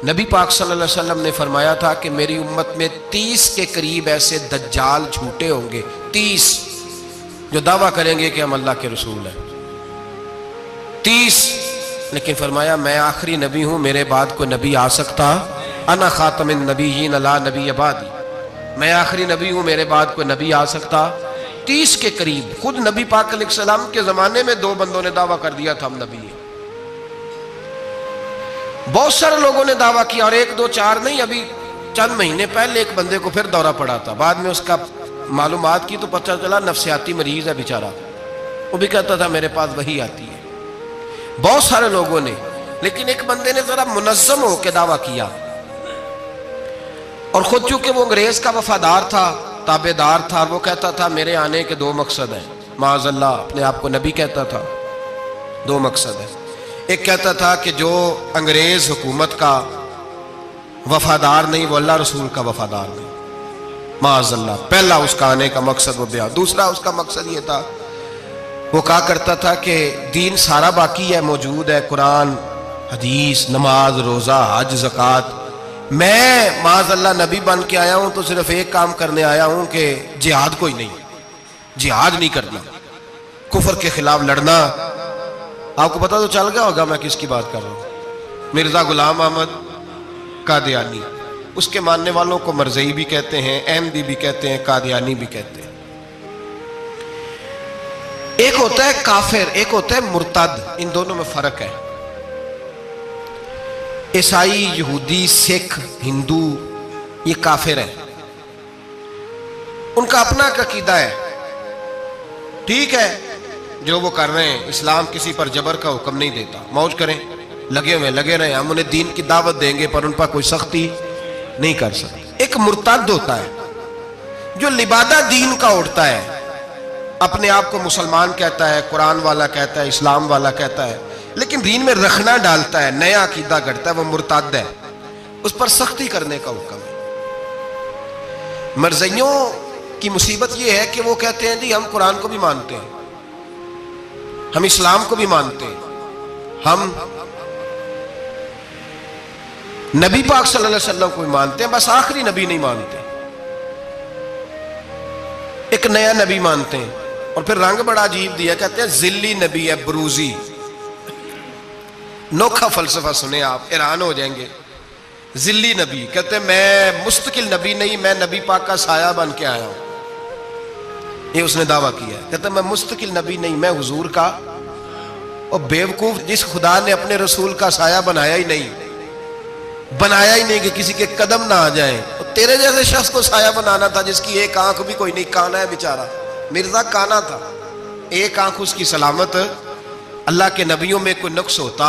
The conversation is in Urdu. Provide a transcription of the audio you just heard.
نبی پاک صلی اللہ علیہ وسلم نے فرمایا تھا کہ میری امت میں 30 کے قریب ایسے دجال جھوٹے ہوں گے، 30 جو دعویٰ کریں گے کہ ہم اللہ کے رسول ہیں، 30۔ لیکن فرمایا میں آخری نبی ہوں، میرے بعد کوئی نبی آ سکتا، انا خاتم النبیین لا نبی بعدی، میں آخری نبی ہوں، میرے بعد کوئی نبی آ سکتا۔ 30 کے قریب۔ خود نبی پاک علیہ السلام کے زمانے میں 2 بندوں نے دعویٰ کر دیا تھا ہم نبی ہیں۔ بہت سارے لوگوں نے دعویٰ کیا، اور 1 2 4 نہیں، ابھی چند مہینے پہلے ایک بندے کو پھر دورہ پڑا تھا، بعد میں اس کا معلومات کی تو پتہ چلا نفسیاتی مریض ہے بیچارہ، وہ بھی کہتا تھا میرے پاس وحی آتی ہے۔ بہت سارے لوگوں نے، لیکن ایک بندے نے ذرا منظم ہو کے دعویٰ کیا، اور خود چونکہ وہ انگریز کا وفادار تھا، تابع دار تھا، اور وہ کہتا تھا میرے آنے کے 2 مقصد ہیں، معاذ اللہ اپنے آپ کو نبی کہتا تھا، 2 مقصد ہیں۔ ایک کہتا تھا کہ جو انگریز حکومت کا وفادار نہیں وہ اللہ رسول کا وفادار نہیں، معاذ اللہ، پہلا اس کا آنے کا مقصد وہ بیان۔ دوسرا اس کا مقصد یہ تھا، وہ کہا کرتا تھا کہ دین سارا باقی ہے، موجود ہے، قرآن، حدیث، نماز، روزہ، حج، زکوٰۃ، میں معاذ اللہ نبی بن کے آیا ہوں تو صرف ایک کام کرنے آیا ہوں کہ جہاد کوئی نہیں، جہاد نہیں کرنا، کفر کے خلاف لڑنا۔ آپ کو پتہ تو چل گیا ہوگا میں کس کی بات کر رہا ہوں، مرزا غلام احمد قادیانی۔ اس کے ماننے والوں کو مرزئی بھی کہتے ہیں، احمدی بھی کہتے ہیں، قادیانی بھی کہتے ہیں۔ ایک ہوتا ہے کافر، ایک ہوتا ہے مرتد، ان دونوں میں فرق ہے۔ عیسائی، یہودی، سکھ، ہندو یہ کافر ہیں، ان کا اپنا عقیدہ ہے، ٹھیک ہے جو وہ کر رہے ہیں، اسلام کسی پر جبر کا حکم نہیں دیتا، موج کریں، لگے رہے، ہم انہیں دین کی دعوت دیں گے پر ان پر کوئی سختی نہیں کر سکتے۔ ایک مرتد ہوتا ہے جو لبادہ دین کا اڑتا ہے، اپنے آپ کو مسلمان کہتا ہے، قرآن والا کہتا ہے، اسلام والا کہتا ہے، لیکن دین میں رکھنا ڈالتا ہے، نیا عقیدہ کرتا ہے، وہ مرتد ہے، اس پر سختی کرنے کا حکم ہے۔ مرزائیوں کی مصیبت یہ ہے کہ وہ کہتے ہیں جی ہم قرآن کو بھی مانتے ہیں، ہم اسلام کو بھی مانتے ہیں، ہم نبی پاک صلی اللہ علیہ وسلم کو بھی مانتے ہیں، بس آخری نبی نہیں مانتے، ایک نیا نبی مانتے ہیں، اور پھر رنگ بڑا عجیب دیا، کہتے ہیں ذلی نبی ہے، بروزی۔ نوکھا فلسفہ سنیں آپ حیران ہو جائیں گے۔ ذلی نبی کہتے ہیں میں مستقل نبی نہیں، میں نبی پاک کا سایہ بن کے آیا ہوں، یہ اس نے دعویٰ کیا ہے، کہتے ہیں میں مستقل نبی نہیں، میں حضور کا۔ اور بیوقوف، جس خدا نے اپنے رسول کا سایہ بنایا ہی نہیں کہ کسی کے قدم نہ آ جائیں، اور تیرے جیسے شخص کو سایہ بنانا تھا جس کی ایک آنکھ بھی کوئی نہیں، کانا ہے بیچارہ، مرزا کانا تھا، ایک آنکھ اس کی سلامت، اللہ کے نبیوں میں کوئی نقص ہوتا